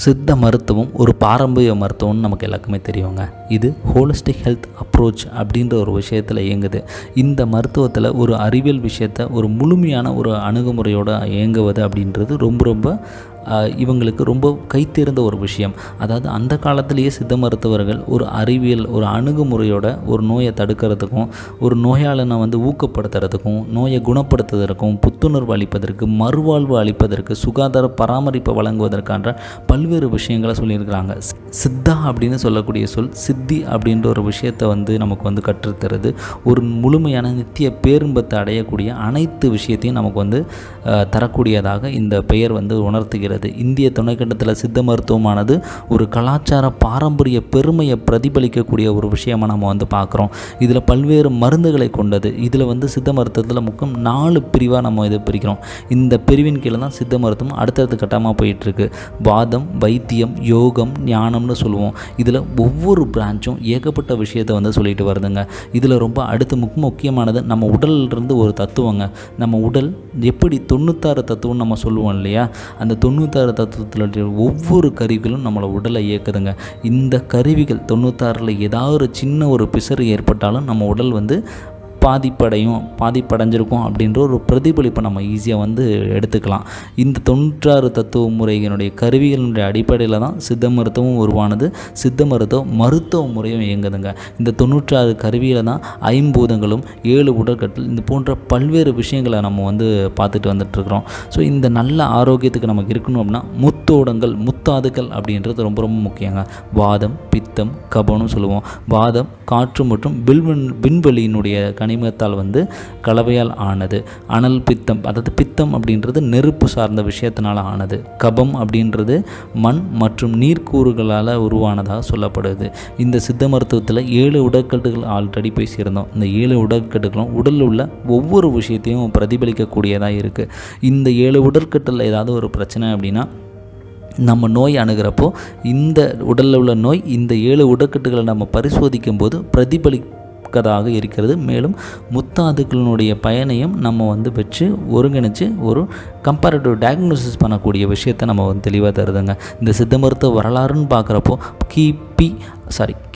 சித்த மருத்துவம் ஒரு பாரம்பரிய மருத்துவம்னு நமக்கு எல்லாருக்குமே தெரியுங்க. இது ஹோலிஸ்டிக் ஹெல்த் அப்ரோச் அப்படின்ற ஒரு விஷயத்தில் இயங்குது. இந்த மருத்துவத்தில் ஒரு அறிவியல் விஷயத்தை ஒரு முழுமையான ஒரு அணுகுமுறையோடு இயங்குவது அப்படின்றது ரொம்ப இவங்களுக்கு ரொம்ப கைத்தேர்ந்த ஒரு விஷயம். அதாவது அந்த காலத்திலேயே சித்த மருத்துவர்கள் ஒரு அறிவியல் ஒரு அணுகுமுறையோட ஒரு நோயை தடுக்கிறதுக்கும் ஒரு நோயாளனை ஊக்கப்படுத்துறதுக்கும் நோயை குணப்படுத்துவதற்கும் புத்துணர்வு அளிப்பதற்கு மறுவாழ்வு அளிப்பதற்கு சுகாதார பராமரிப்பை வழங்குவதற்கான பல்வேறு விஷயங்களை சொல்லியிருக்கிறாங்க. சித்தா அப்படின்னு சொல்லக்கூடிய சொல் சித்தி அப்படின்ற ஒரு விஷயத்தை நமக்கு கற்றுத்தருது. ஒரு முழுமையான நித்திய பேரின்பத்தை அடையக்கூடிய அனைத்து விஷயத்தையும் நமக்கு தரக்கூடியதாக இந்த பெயர் உணர்த்துகிறது. இந்திய துணைக்கண்டத்தில் சித்த மருத்துவமானது ஒரு கலாச்சார பாரம்பரிய பெருமையை பிரதிபலிக்கக்கூடிய ஒரு விஷயமாக நம்ம பார்க்குறோம். இதில் பல்வேறு மருந்துகளை கொண்டது. இதில் சித்த மருத்துவத்தில் முக்கியம் 4 பிரிவாக நம்ம இதை பிரிக்கிறோம். இந்த பிரிவின் கீழே தான் சித்த மருத்துவம் அடுத்தடுத்த கட்டமாக போயிட்டுருக்கு. வாதம், வைத்தியம், யோகம், ஞானம்னு சொல்லுவோம். இதில் ஒவ்வொரு பிரான்ச்சும் ஏகப்பட்ட விஷயத்தை சொல்லிட்டு வருதுங்க. இதில் ரொம்ப அடுத்து முக்கியமானது நம்ம உடலிலிருந்து ஒரு தத்துவங்க. நம்ம உடல் எப்படி 96 தத்துவம் நம்ம சொல்லுவோம் இல்லையா, அந்த 96 தத்துவத்தில் ஒவ்வொரு கருவிகளும் நம்மளை உடலை இயக்குதுங்க. இந்த கருவிகள் 96ல் ஏதாவது ஒரு சின்ன ஒரு பிசறு ஏற்பட்டாலும் நம்ம உடல் பாதிப்படைஞ்சிருக்கும் அப்படின்ற ஒரு பிரதிபலிப்பை நம்ம ஈஸியாக எடுத்துக்கலாம். இந்த 96 தத்துவ முறைகளுடைய கருவிகளுடைய அடிப்படையில் தான் சித்த மருத்துவம் உருவானது. சித்த மருத்துவ முறையும் இயங்குதுங்க. இந்த 96 கருவியில் தான் 5 பூதங்களும் 7 உடற்கட்டல் இந்த போன்ற பல்வேறு விஷயங்களை நம்ம பார்த்துட்டு வந்துட்டுருக்குறோம். ஸோ இந்த நல்ல ஆரோக்கியத்துக்கு நமக்கு இருக்கணும் அப்படின்னா முத்தோடங்கள் முத்தாதுக்கள் அப்படின்றது ரொம்ப முக்கியங்க. வாதம், பித்தம், கபம்னு சொல்லுவோம். வாதம் காற்று மற்றும் விண்வெளியினுடைய கனிமத்தால் கலவையால் ஆனது. அனல் பித்தம், அதாவது பித்தம் அப்படின்றது நெருப்பு சார்ந்த விஷயத்தினால ஆனது. கபம் அப்படின்றது மண் மற்றும் நீர்க்கூறுகளால் உருவானதாக சொல்லப்படுது. இந்த சித்த மருத்துவத்தில் 7 உடற்கட்டுகள் ஆல்ரெடி பேசியிருந்தோம். இந்த 7 உடற்கட்டுகளும் உடலில் உள்ள ஒவ்வொரு விஷயத்தையும் பிரதிபலிக்கக்கூடியதாக இருக்குது. இந்த 7 உடற்கட்டில் ஏதாவது ஒரு பிரச்சனை அப்படின்னா நம்ம நோய் அணுகிறப்போ இந்த உடலில் உள்ள நோய் இந்த 7 உடற்கட்டுகளை நம்ம பரிசோதிக்கும் போது பிரதிபலிக்கதாக இருக்கிறது. மேலும் முத்தாதுக்களினுடைய பயனையும் நம்ம வச்சு ஒருங்கிணைச்சு ஒரு கம்பேரிட்டிவ் டயக்னோசிஸ் பண்ணக்கூடிய விஷயத்தை நம்ம தெளிவாக தருதுங்க. இந்த சித்த மருத்துவ வரலாறுன்னு பார்க்குறப்போ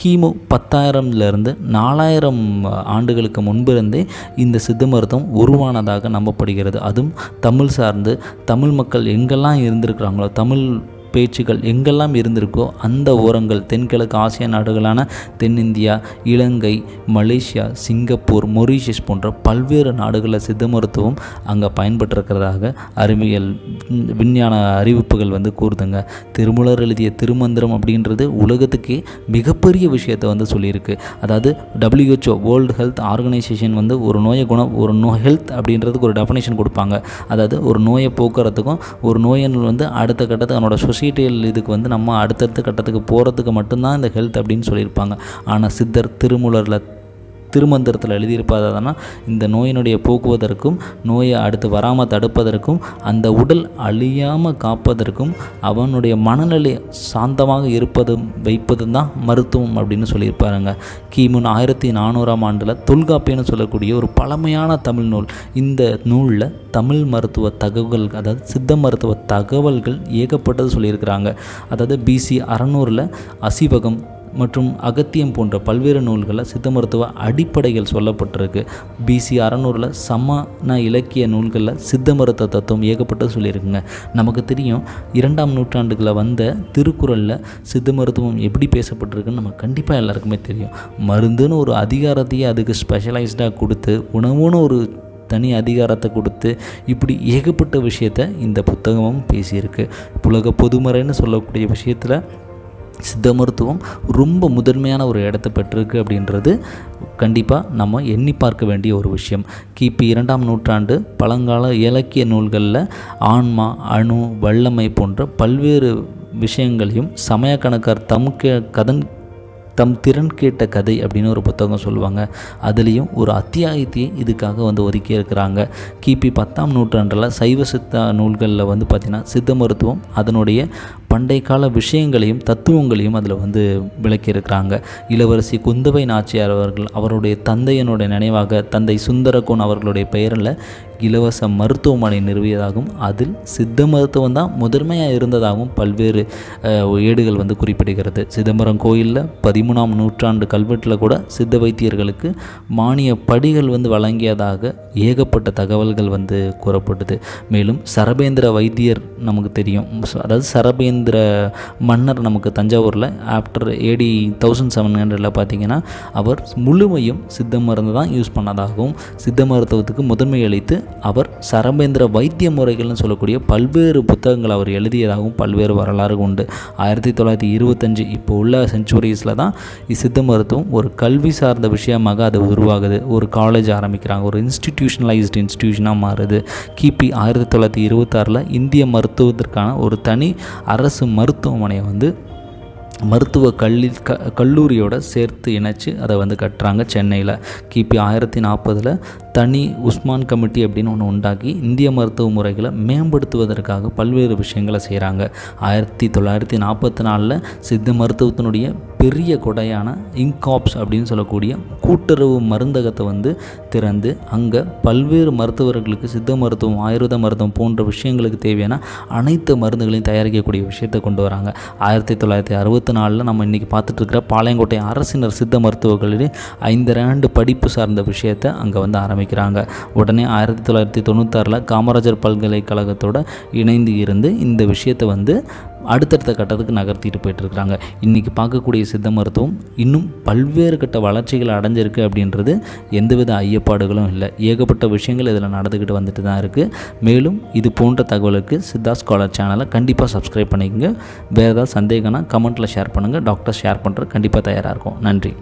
கிமு 10,000லேருந்து 4,000 ஆண்டுகளுக்கு முன்பிருந்தே இந்த சித்த மருத்துவம் உருவானதாக நம்பப்படுகிறது. அதுவும் தமிழ் சார்ந்து தமிழ் மக்கள் எங்கெல்லாம் இருந்திருக்கிறாங்களோ, தமிழ் பேச்சுக்கள் எங்கெல்லாம் இருந்திருக்கோ அந்த ஓரங்கள் தென்கிழக்கு ஆசிய நாடுகளான தென்னிந்தியா, இலங்கை, மலேசியா, சிங்கப்பூர், மொரீஷியஸ் போன்ற பல்வேறு நாடுகளில் சித்த மருத்துவம் அங்கே பயன்பட்டிருக்கிறதாக அறிவியல் விஞ்ஞான அறிவிப்புகள் கூறுதுங்க. திருமூலர் எழுதிய திருமந்திரம் அப்படின்றது உலகத்துக்கே மிகப்பெரிய விஷயத்தை சொல்லியிருக்கு. அதாவது WHO வேர்ல்டு ஹெல்த் ஆர்கனைசேஷன் ஒரு நோய் ஹெல்த் அப்படின்றதுக்கு ஒரு டெஃபினேஷன் கொடுப்பாங்க. அதாவது ஒரு நோயை போக்குறதுக்கும் ஒரு நோயின் அடுத்த கட்டத்துக்கு அதனோட சொசைட்டியல் இதுக்கு நம்ம அடுத்தடுத்த கட்டத்துக்கு போகிறதுக்கு மட்டும்தான் இந்த ஹெல்த் அப்படின்னு சொல்லியிருப்பாங்க. ஆனால் சித்தர் திருமந்திரத்தில் எழுதியிருப்பதானா இந்த நோயினுடைய போக்குவதற்கும் நோயை அடுத்து வராமல் தடுப்பதற்கும் அந்த உடல் அழியாமல் காப்பதற்கும் அவனுடைய மனநிலை சாந்தமாக வைப்பதும் தான் மருத்துவம் அப்படின்னு சொல்லியிருப்பாருங்க. கிமு 1400ஆம் ஆண்டில் தொல்காப்பியன்னு சொல்லக்கூடிய ஒரு பழமையான தமிழ் நூல். இந்த நூலில் தமிழ் மருத்துவ தகவல்கள், அதாவது சித்த மருத்துவ தகவல்கள் ஏகப்பட்டது சொல்லியிருக்கிறாங்க. அதாவது BC 600 அசிவகம் மற்றும் அகத்தியம் போன்ற பல்வேறு நூல்களில் சித்த மருத்துவ அடிப்படைகள் சொல்லப்பட்டிருக்கு. BC 600 சமண இலக்கிய நூல்களில் சித்த மருத்துவ தத்துவம் ஏகப்பட்டது சொல்லியிருக்குங்க. நமக்கு தெரியும் 2ஆம் நூற்றாண்டுகளில் வந்த திருக்குறளில் சித்த மருத்துவம் எப்படி பேசப்பட்டிருக்குன்னு நம்ம கண்டிப்பாக எல்லாருக்குமே தெரியும். மருந்துன்னு ஒரு அதிகாரத்தையே அதுக்கு ஸ்பெஷலைஸ்டாக கொடுத்து உணவுன்னு ஒரு தனி அதிகாரத்தை கொடுத்து இப்படி ஏகப்பட்ட விஷயத்தை இந்த புத்தகமும் பேசியிருக்கு. உலக பொதுமறைன்னு சொல்லக்கூடிய விஷயத்தில் சித்த மருத்துவம் ரொம்ப முதன்மையான ஒரு இடத்தை பெற்றிருக்கு அப்படின்றது கண்டிப்பாக நம்ம எண்ணி பார்க்க வேண்டிய ஒரு விஷயம். கிபி 2ஆம் நூற்றாண்டு பழங்கால இலக்கிய நூல்களில் ஆன்மா, அணு, வல்லமை போன்ற பல்வேறு விஷயங்களையும் சமயக்கணக்கார் தம் திறன் கேட்ட கதை அப்படின்னு ஒரு புத்தகம் சொல்லுவாங்க. அதுலேயும் ஒரு அத்தியாயத்தையே இதுக்காக ஒதுக்கி இருக்கிறாங்க. கிபி 10ஆம் நூற்றாண்டில் சைவ சித்த நூல்களில் பார்த்திங்கன்னா சித்த மருத்துவம் அதனுடைய பண்டைய கால விஷயங்களையும் தத்துவங்களையும் அதில் விளக்கியிருக்கிறாங்க. இளவரசி குந்தவை நாச்சியார் அவர்கள் அவருடைய தந்தையனுடைய நினைவாக தந்தை சுந்தரகோன் அவர்களுடைய பெயரில் இலவச மருத்துவமனை நிறுவியதாகவும் அதில் சித்த மருத்துவம் தான் முதன்மையாக இருந்ததாகவும் பல்வேறு ஏடுகள் வந்து குறிப்பிடுகிறது. சிதம்பரம் கோயிலில் 13ஆம் நூற்றாண்டு கல்வெட்டில் கூட சித்த வைத்தியர்களுக்கு மானிய படிகள் வந்து வழங்கியதாக ஏகப்பட்ட தகவல்கள் வந்து கூறப்பட்டது. மேலும் சரபேந்திர வைத்தியர் நமக்கு தெரியும், அதாவது சரபேந்திர மன்னர் நமக்கு தஞ்சாவூரில் ஆஃப்டர் AD 1700 பார்த்திங்கன்னா அவர் முழுமையும் சித்த மருந்து தான் யூஸ் பண்ணதாகவும் சித்த மருத்துவத்துக்கு முதன்மை அளித்து அவர் சரபேந்திர வைத்திய முறைகள்னு சொல்லக்கூடிய பல்வேறு புத்தகங்கள் அவர் எழுதியதாகவும் பல்வேறு வரலாறு உண்டு. 1925 இப்போ உள்ள செஞ்சுரிஸில் தான் சித்த மருத்துவம் ஒரு கல்வி சார்ந்த விஷயமாக அது உருவாகுது. ஒரு காலேஜ் ஆரம்பிக்கிறாங்க, ஒரு இன்ஸ்டிடியூஷனலைஸ்டு இன்ஸ்டிடியூஷனாக மாறுது. கிபி 1926 இந்திய மருத்துவத்திற்கான ஒரு தனி அரசு மருத்துவமனையை வந்து மருத்துவ கல்லூரியோட சேர்த்து இணைச்சி அதை வந்து கட்டுறாங்க சென்னையில். கிபி 1040 தனி உஸ்மான் கமிட்டி அப்படின்னு ஒன்று உண்டாக்கி இந்திய மருத்துவ முறைகளை மேம்படுத்துவதற்காக பல்வேறு விஷயங்களை செய்கிறாங்க. 1944 சித்த மருத்துவத்தினுடைய பெரிய கொடையான இன்காப்ஸ் அப்படின்னு சொல்லக்கூடிய கூட்டுறவு மருந்தகத்தை வந்து திறந்து அங்கே பல்வேறு மருத்துவர்களுக்கு சித்த மருத்துவம், ஆயுர்வேத மருத்துவம் போன்ற விஷயங்களுக்கு தேவையான அனைத்து மருந்துகளையும் தயாரிக்கக்கூடிய விஷயத்தை கொண்டு வராங்க. 1964 நம்ம இன்றைக்கி பார்த்துட்ருக்கிற பாளையங்கோட்டை அரசினர் சித்த மருத்துவக் கல்லூரி 5 ஆண்டு படிப்பு சார்ந்த விஷயத்தை அங்கே வந்து ஆரம்பிக்கிறாங்க. உடனே 1996 காமராஜர் பல்கலைக்கழகத்தோடு இணைந்து இருந்து இந்த விஷயத்தை வந்து அடுத்தடுத்த கட்டத்துக்கு நகர்த்திட்டு போயிட்டுருக்குறாங்க. இன்றைக்கி பார்க்கக்கூடிய சித்த மருத்துவம் இன்னும் பல்வேறு கட்ட வளர்ச்சிகள் அடைஞ்சிருக்கு அப்படின்றது எந்தவித ஐயப்பாடுகளும் இல்லை. ஏகப்பட்ட விஷயங்கள் இதில் நடந்துக்கிட்டு வந்துட்டு தான் இருக்குது. மேலும் இது போன்ற தகவலுக்கு சித்தா ஸ்காலர் சேனலை கண்டிப்பாக சப்ஸ்கிரைப் பண்ணிக்கோங்க. வேறு ஏதாவது சந்தேகம்னா கமெண்ட்டில் ஷேர் பண்ணுங்கள். டாக்டர் ஷேர் பண்ணுற கண்டிப்பாக தயாராக இருக்கும். நன்றி.